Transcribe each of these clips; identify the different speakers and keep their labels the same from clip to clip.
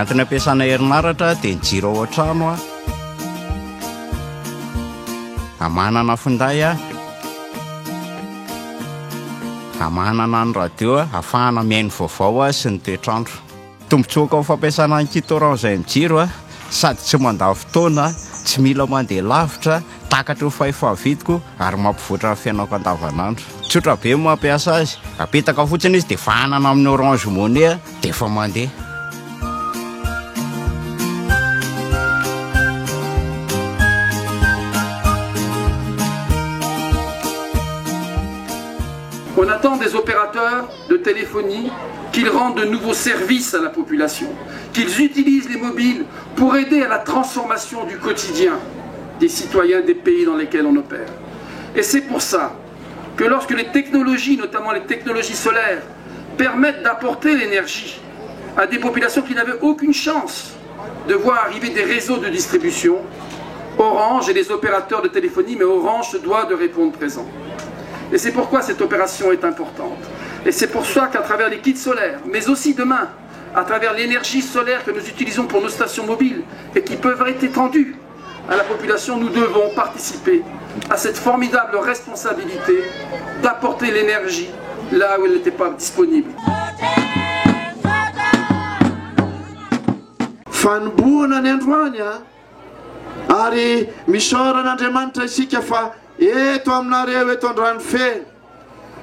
Speaker 1: antony ampiasana herinaratra dia ny jiro ao an-trano hamanana finday hamanana ny radio ahafahana mihaino vaovao sy ny toetrandro. Tombotsoaka ao fampiasana ny kit orange izay mijiro sady tsy mandava fotoana, tsy mila mandeha lavitra, takatra ho fahefa-vidiko ary mampivoatra ny fiainako andavanandro. Tsotra be mampiasa azy, apetaka fotsiny izy dia fahanana amin'ny Orange Money dia efa mandeha.
Speaker 2: On attend des opérateurs de téléphonie qu'ils rendent de nouveaux services à la population, qu'ils utilisent les mobiles pour aider à la transformation du quotidien des citoyens des pays dans lesquels on opère. Et c'est pour ça que lorsque les technologies, notamment les technologies solaires, permettent d'apporter l'énergie à des populations qui n'avaient aucune chance de voir arriver des réseaux de distribution, Orange et les opérateurs de téléphonie, mais Orange se doit de répondre présent. Et c'est pourquoi cette opération est importante. Et c'est pour ça qu'à travers les kits solaires, mais aussi demain, à travers l'énergie solaire que nous utilisons pour nos stations mobiles et qui peuvent être étendues à la population, nous devons participer à cette formidable responsabilité d'apporter l'énergie là où elle n'était pas disponible.
Speaker 3: Fanomboana ny androany ary misaoran'Andriamanitra isika fa eto aminareo eto andrano feno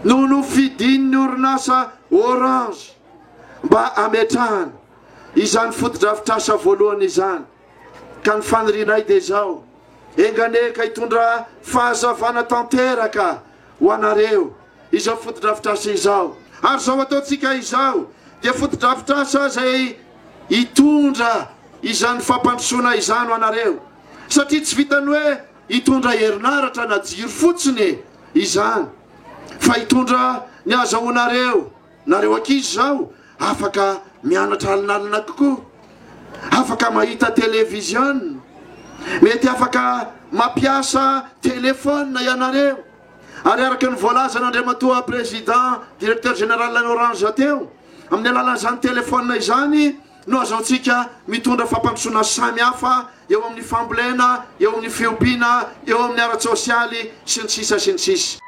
Speaker 3: no nofidiny ny orinasa Orange mba ametrahana izany fotodrafitrasa voalohany izany. Ka ny fanirianay dia zao, enganeka hitondra fahazavana tanteraka ho anareo izao fotodrafitrasa izao. Ary zao ataontsika izao dia fotodrafitrasa izay hitondra izany fampandrosoana izany ho anareo, satria tsy vitany hoe hitondra herinaratra na jiro fotsiny izany, fa hitondra ny azahoanareo. Nareo ankizy zao afaka mianatra alinalina kokoa, afaka mahita télévision, mety afaka mampiasa téléphone ianareo. Ary araka ny voalaza n'Andriamatoa président directeur général ny Orange teo, amin'ny alalan'izany téléphone izany no azahoantsika mitondra fampandrosoana samy hafa eo amin'ny fambolena, eo amin'ny fiompiana, eo amin'ny ara-tsosialy sy ny sisa sy ny sisa.